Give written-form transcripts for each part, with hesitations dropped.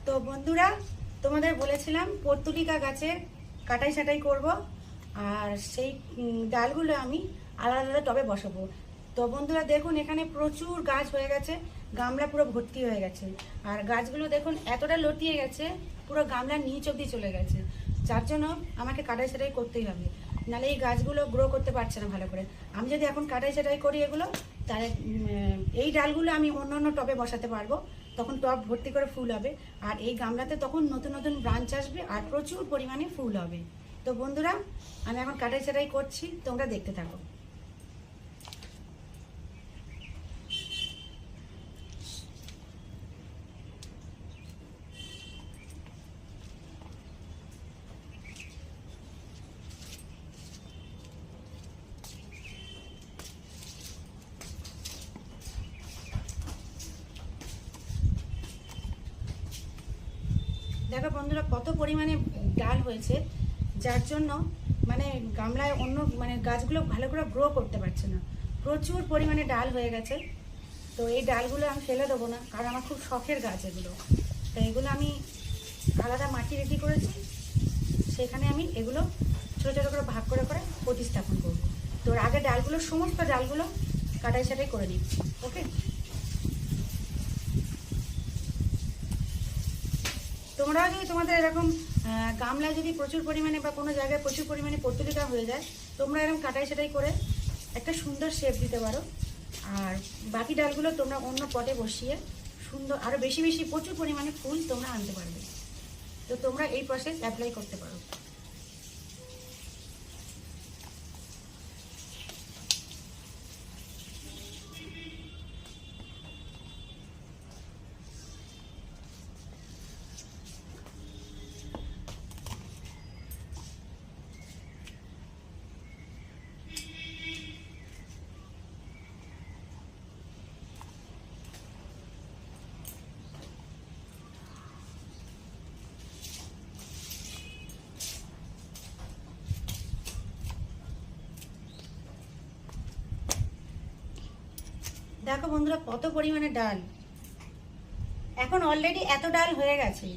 তো বন্ধুরা, তোমাদের বলেছিলাম পর্তুলিকা গাছের কাটাই ছাটাই করব, আর সেই ডালগুলো আমি আলাদা আলাদা টবে বসাবো। তো বন্ধুরা দেখুন, এখানে প্রচুর গাছ হয়ে গেছে, গামলা পুরো ভর্তি হয়ে গেছে। আর গাছগুলো দেখুন এতটা লতিয়ে গেছে, পুরো গামলার নিচ অব্দি চলে গেছে, যার জন্য আমাকে কাটাই ছাটাই করতেই হবে, নাহলে এই গাছগুলো গ্রো করতে পারছে না ভালো করে। আমি যদি এখন কাটাই ছাটাই করি এগুলো, তাহলে এই ডালগুলো আমি অন্য অন্য টবে বসাতে পারবো, তখন টব ভর্তি করে ফুল হবে। আর এই গামলাতে তখন নতুন নতুন ব্রাঞ্চ আসবে আর প্রচুর পরিমাণে ফুল হবে। তো বন্ধুরা, আমি এখন কাটাই ছাটাই করছি, তোমরা দেখতে থাকো। দেখো বন্ধুরা, কত পরিমাণে ডাল হয়েছে, যার জন্য মানে গামলায় অন্য গাছগুলো ভালো করে গ্রো করতে পারছে না, প্রচুর পরিমাণে ডাল হয়ে গেছে। তো এই ডালগুলো আমি ফেলে দেবো না, কারণ আমার খুব শখের গাছ এগুলো। তো এগুলো আমি আলাদা মাটি রেডি করেছি, সেখানে আমি এগুলো ছোটো ছোটো করে ভাগ করে করে প্রতিস্থাপন করব। তো আগে ডালগুলো, সমস্ত ডালগুলো কাটাই ছাটাই করে নিচ্ছি। ওকে, তোমরাও যদি তোমাদের এরকম গামলায় যদি প্রচুর পরিমাণে বা কোনো জায়গায় প্রচুর পরিমাণে পর্তুলিকা হয়ে যায়, তোমরা এরকম কাটাই ছাটাই করে একটা সুন্দর শেপ দিতে পারো। আর বাকি ডালগুলো তোমরা অন্য পটে বসিয়ে সুন্দর আরও বেশি বেশি প্রচুর পরিমাণে ফুল তোমরা আনতে পারবে। তো তোমরা এই প্রসেস অ্যাপ্লাই করতে পারো। দেখো বন্ধুরা, কত পরিমাণে ডাল, এখন অলরেডি এত ডাল হয়ে গেছে,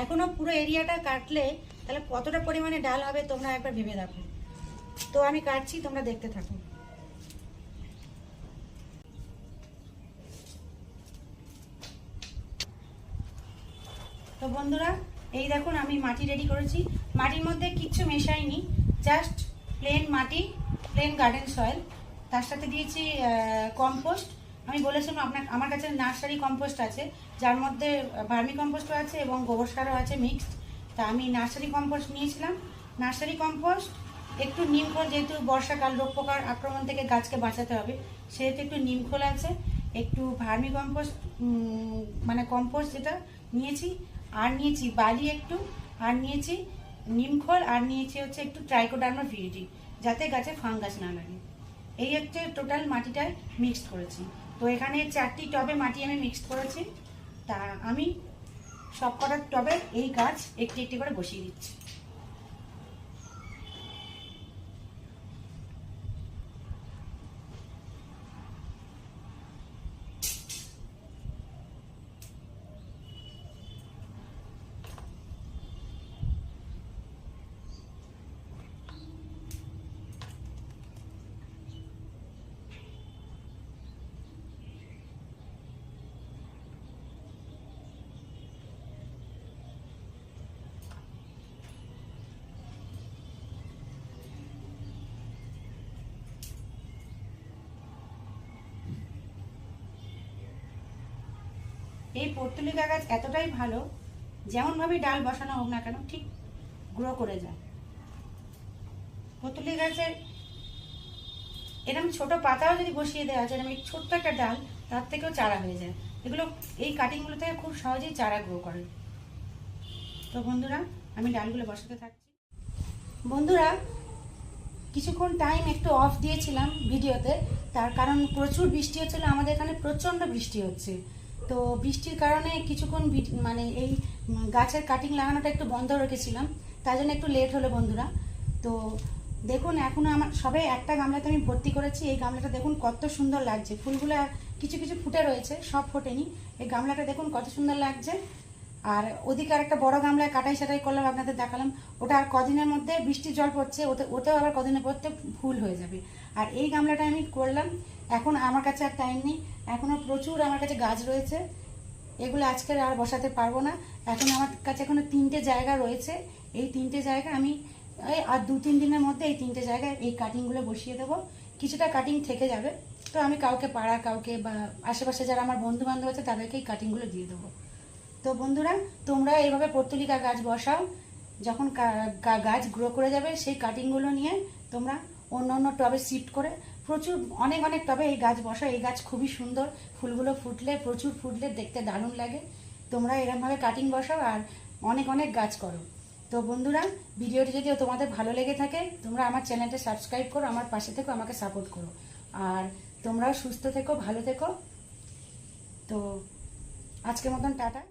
এখনো পুরো এরিয়াটা কাটলে তাহলে কতটা পরিমাণে ডাল হবে তোমরা একবার ভেবে দেখো। তো আমি কাটছি, তোমরা দেখতে থাকো। তো বন্ধুরা, এই দেখুন আমি মাটি রেডি করেছি, মাটির মধ্যে কিচ্ছু মেশাইনি, জাস্ট প্লেন মাটি, প্লেন গার্ডেন সয়েল, তার সাথে দিয়েছি কম্পোস্ট। আমি বলেছিলাম আমার কাছে নার্সারি কম্পোস্ট আছে, যার মধ্যে ভার্মি কম্পোস্টও আছে এবং গোবর সারও আছে মিক্সড। তা আমি নার্সারি কম্পোস্ট নিয়েছিলাম। নার্সারি কম্পোস্ট, একটু নিমখোল, যেহেতু বর্ষাকাল, রোগ পোকার আক্রমণ থেকে গাছকে বাঁচাতে হবে, সেহেতু একটু নিমখোল আছে, একটু ভার্মি কম্পোস্ট কম্পোস্ট যেটা নিয়েছি, আর নিয়েছি বালি একটু, আর নিয়েছি নিমখোল, আর নিয়েছি হচ্ছে একটু ট্রাইকোডার্মা ভিরিডি, যাতে গাছে ফাঙ্গাস না লাগে। এই হচ্ছে টোটাল মাটিটায় মিক্সড করেছি। তো এখানে 4টি টবে মাটি আমি মিক্সড করেছি। তা আমি সব কটা টবে এই গাছ একটি একটি করে বসিয়ে দিচ্ছি। এই পর্তুলিকা গাছ এতটাই ভালো, যেমনভাবে ডাল বসানো হোক না কেন ঠিক গ্রো করে যায়। পর্তুলিকা গাছের এরকম ছোট পাতাও যদি বসিয়ে দেওয়া যায়, এরকম ছোট্ট একটা ডাল, তার থেকেও চারা হয়ে যায়। এগুলো এই কাটিংগুলো থেকে খুব সহজেই চারা গ্রো করে। তো বন্ধুরা, আমি ডালগুলো বসাতে থাকছি। বন্ধুরা, কিছুক্ষণ টাইম একটু অফ দিয়েছিলাম ভিডিওতে, তার কারণ প্রচুর বৃষ্টি হচ্ছিল, আমাদের এখানে প্রচণ্ড বৃষ্টি হচ্ছে। তো বৃষ্টির কারণে কিছুক্ষণ এই গাছের কাটিং লাগানোটা একটু বন্ধ রেখেছিলাম, তাই জন্য একটু লেট হলো বন্ধুরা। তো দেখুন, এখনও আমার সবে একটা গামলাতে আমি ভর্তি করেছি। এই গামলাটা দেখুন কত সুন্দর লাগছে, ফুলগুলো কিছু কিছু ফুটে রয়েছে, সব ফোটেনি। এই গামলাটা দেখুন কত সুন্দর লাগছে। আর ওদিকে আর একটা বড় গামলায় কাটাই সাটাই করলাম, আপনাদের দেখালাম। ওটা আর কদিনের মধ্যে বৃষ্টির জল পড়ছে, ওতেও আবার কদিনের পড়তে ফুল হয়ে যাবে। আর এই গামলাটা আমি করলাম, এখন আমার কাছে আর টাইম নেই, এখনও প্রচুর আমার কাছে গাছ রয়েছে, এগুলো আজকে আর বসাতে পারবো না। এখন আমার কাছে এখনো 3টে জায়গা রয়েছে, এই 3টে জায়গা আমি এই আর 2-3 দিনের মধ্যে এই 3টে জায়গায় এই কাটিংগুলো বসিয়ে দেবো। কিছুটা কাটিং থেকে যাবে, তো আমি কাউকে পাড়ার কাউকে বা আশেপাশে যারা আমার বন্ধু বান্ধব আছে তাদেরকে এই কাটিংগুলো দিয়ে দেবো। তো বন্ধুরা, তোমরা এইভাবে পর্তুলিকা গাছ বসাও, যখন গাছ গ্রো করে যাবে সেই কাটিংগুলো নিয়ে তোমরা অন্য অন্য টবে শিফট করে প্রচুর অনেক অনেক টবে এই গাছ বসাও। এই গাছ খুবই সুন্দর, ফুলগুলো ফুটলে প্রচুর ফুটলে দেখতে দারুণ লাগে। তোমরা এরকমভাবে কাটিং বসাও আর অনেক অনেক গাছ করো। তো বন্ধুরা, ভিডিওটি যদি তোমাদের ভালো লেগে থাকে তোমরা আমার চ্যানেলটা সাবস্ক্রাইব করো, আমার পাশে থেকো, আমাকে সাপোর্ট করো। আর তোমরাও সুস্থ থেকো, ভালো থেকো। তো আজকের মতন টাটা।